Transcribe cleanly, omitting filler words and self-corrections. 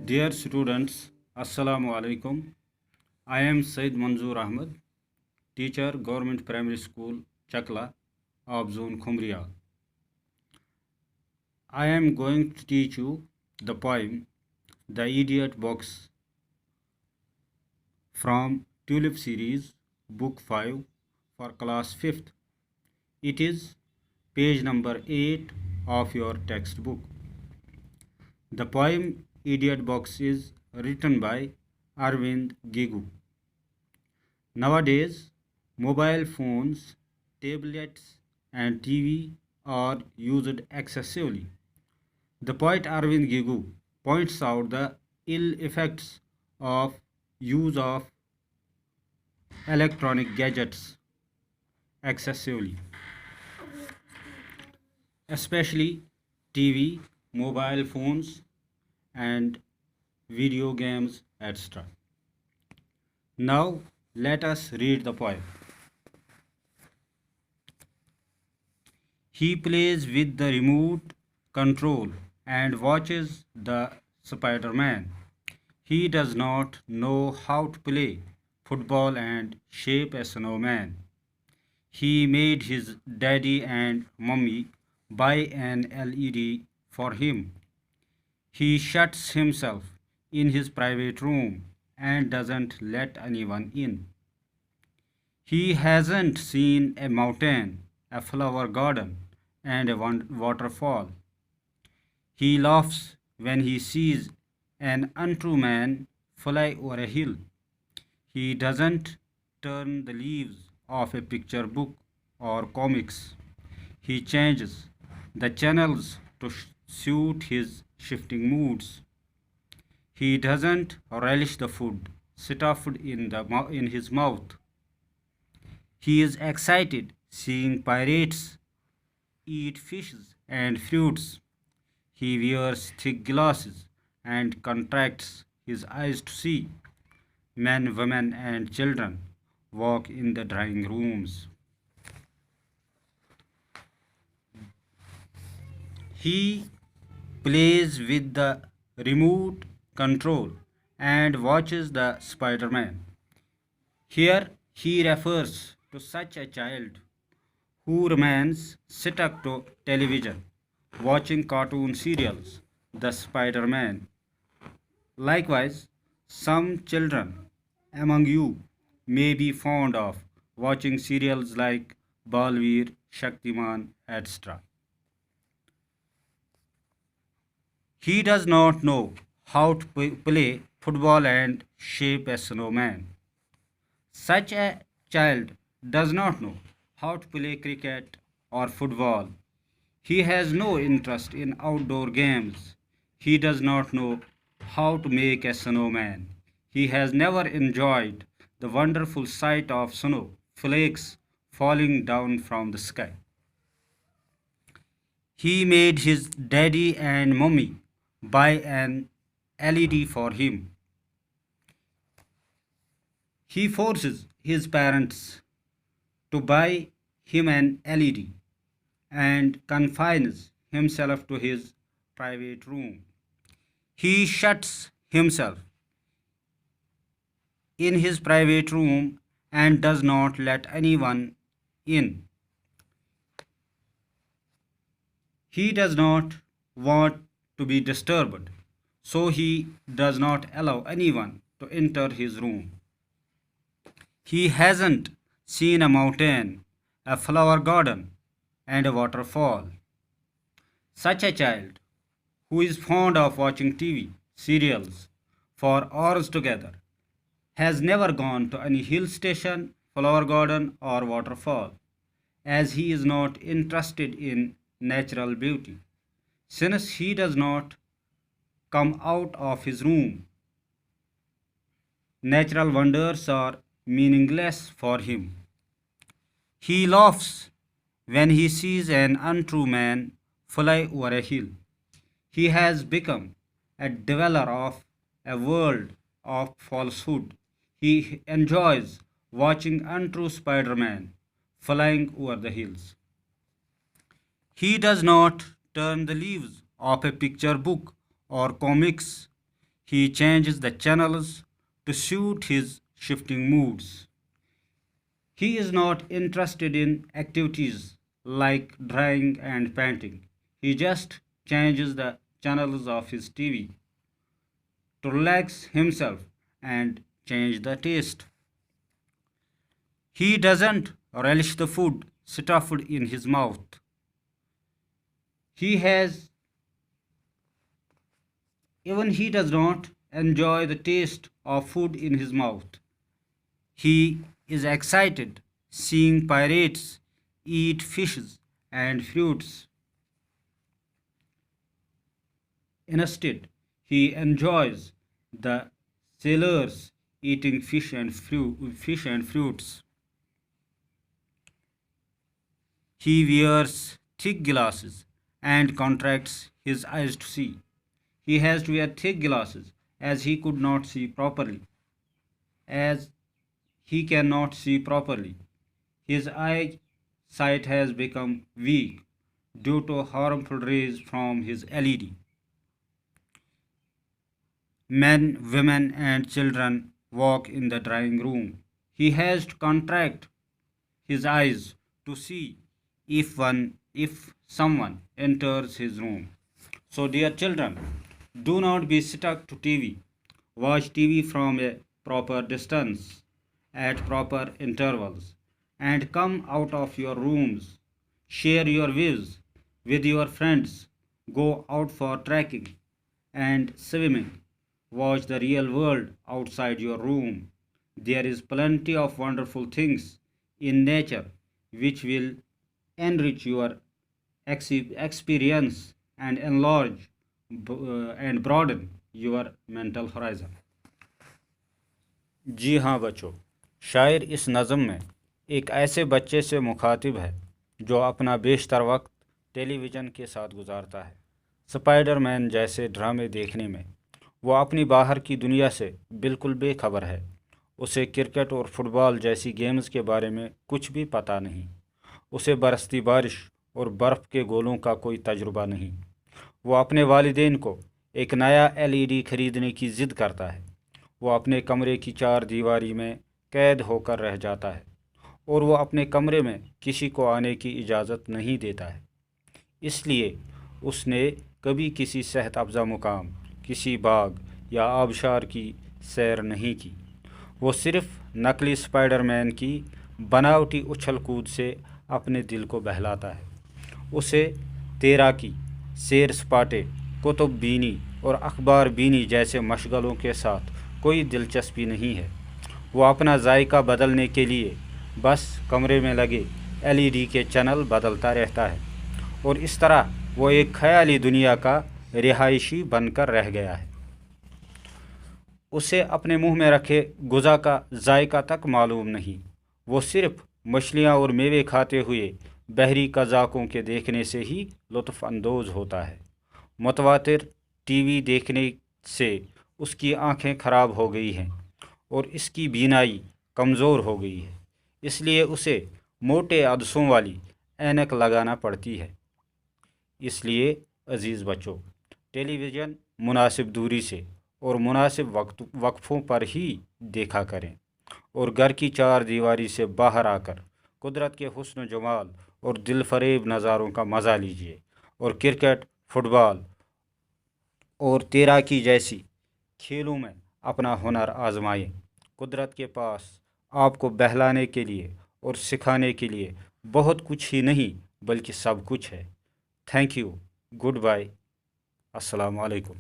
Dear students, Assalamu alaikum. I am Said Manzoor Ahmed, teacher, Government Primary School, Chakla of Zone Khumriya. I am going to teach you the poem The Idiot Box from Tulip series, book 5 for class 5th. It is page number 8 of your textbook. The poem Idiot Box is written by Arvind Gigu. Nowadays, mobile phones, tablets, and TV are used excessively. The poet Arvind Gigu points out the ill effects of use of electronic gadgets excessively, especially TV, mobile phones, and video games, etc. Now, let us read the poem. He plays with the remote control and watches the Spider-Man. He does not know how to play football and shape a snowman. He made his daddy and mummy buy an LED for him. He shuts himself in his private room and doesn't let anyone in. He hasn't seen a mountain, a flower garden, and a waterfall. He laughs when he sees an untrue man fly over a hill. He doesn't turn the leaves of a picture book or comics. He changes the channels to suit his shifting moods. He doesn't relish the food stuffed in his mouth. He is excited seeing pirates eat fishes and fruits. He wears thick glasses and contracts his eyes to see. Men, women, and children walk in the drawing rooms. He plays with the remote control and watches the Spider-Man. Here he refers to such a child who remains stuck to television, watching cartoon serials, The Spider-Man. Likewise, some children among you may be fond of watching serials like Balveer, Shaktiman, etc. He does not know how to play football and shape a snowman. Such a child does not know how to play cricket or football. He has no interest in outdoor games. He does not know how to make a snowman. He has never enjoyed the wonderful sight of snow flakes falling down from the sky. He made his daddy and mummy buy an LED for him. He forces his parents to buy him an LED and confines himself to his private room. He shuts himself in his private room and does not let anyone in. He does not want to be disturbed, so he does not allow anyone to enter his room. He hasn't seen a mountain, a flower garden, and a waterfall. Such a child, who is fond of watching TV serials for hours together, has never gone to any hill station, flower garden, or waterfall, as he is not interested in natural beauty. Since he does not come out of his room, natural wonders are meaningless for him. He laughs when he sees an untrue man fly over a hill. He has become a dweller of a world of falsehood. He enjoys watching untrue Spider-Man flying over the hills. He does not turn the leaves of a picture book or comics. He changes the channels to suit his shifting moods. He is not interested in activities like drawing and painting. He just changes the channels of his TV to relax himself and change the taste. He doesn't relish the food stuffed in his mouth. He has Even he does not enjoy the taste of food in his mouth. He is excited seeing pirates eat fishes and fruits. Instead, he enjoys the sailors eating fish and fruits. He wears thick glasses and contracts his eyes to see. He has to wear thick glasses as he could not see properly. As he cannot see properly, his eyesight has become weak due to harmful rays from his LED. Men, women, and children walk in the drawing room. He has to contract his eyes to see if someone enters his room. So, dear children, do not be stuck to TV. Watch TV from a proper distance at proper intervals and come out of your rooms. Share your views with your friends. Go out for trekking and swimming. Watch the real world outside your room. There is plenty of wonderful things in nature which will enrich your experience and enlarge and broaden your mental horizon. جی ہاں بچوں، شاعر اس نظم میں ایک ایسے بچے سے مخاطب ہے جو اپنا بیشتر وقت ٹیلی ویژن کے ساتھ گزارتا ہے. سپائیڈر مین جیسے ڈرامے دیکھنے میں وہ اپنی باہر کی دنیا سے بالکل بے خبر ہے. اسے کرکٹ اور فٹ بال جیسی گیمز کے بارے میں کچھ بھی پتہ نہیں. اسے برستی بارش اور برف کے گولوں کا کوئی تجربہ نہیں. وہ اپنے والدین کو ایک نیا LED خریدنے کی ضد کرتا ہے. وہ اپنے کمرے کی چار دیواری میں قید ہو کر رہ جاتا ہے اور وہ اپنے کمرے میں کسی کو آنے کی اجازت نہیں دیتا ہے. اس لیے اس نے کبھی کسی صحت افزا مقام، کسی باغ یا آبشار کی سیر نہیں کی. وہ صرف نقلی سپائیڈر مین کی بناوٹی اچھل کود سے اپنے دل کو بہلاتا ہے. اسے تیراکی، سیر سپاٹے، کتب بینی اور اخبار بینی جیسے مشغلوں کے ساتھ کوئی دلچسپی نہیں ہے. وہ اپنا ذائقہ بدلنے کے لیے بس کمرے میں لگے LED کے چینل بدلتا رہتا ہے اور اس طرح وہ ایک خیالی دنیا کا رہائشی بن کر رہ گیا ہے. اسے اپنے منہ میں رکھے غذا کا ذائقہ تک معلوم نہیں. وہ صرف مچھلیاں اور میوے کھاتے ہوئے بحری قزاقوں کے دیکھنے سے ہی لطف اندوز ہوتا ہے. متواتر TV دیکھنے سے اس کی آنکھیں خراب ہو گئی ہیں اور اس کی بینائی کمزور ہو گئی ہے. اس لیے اسے موٹے عدسوں والی اینک لگانا پڑتی ہے. اس لیے عزیز بچوں، ٹیلی ویژن مناسب دوری سے اور مناسب وقفوں پر ہی دیکھا کریں اور گھر کی چار دیواری سے باہر آ کر قدرت کے حسن و جمال اور دل فریب نظاروں کا مزہ لیجیے اور کرکٹ، فٹ بال اور تیراکی جیسی کھیلوں میں اپنا ہنر آزمائیں. قدرت کے پاس آپ کو بہلانے کے لیے اور سکھانے کے لیے بہت کچھ ہی نہیں بلکہ سب کچھ ہے. Thank you. Good bye. السلام علیکم.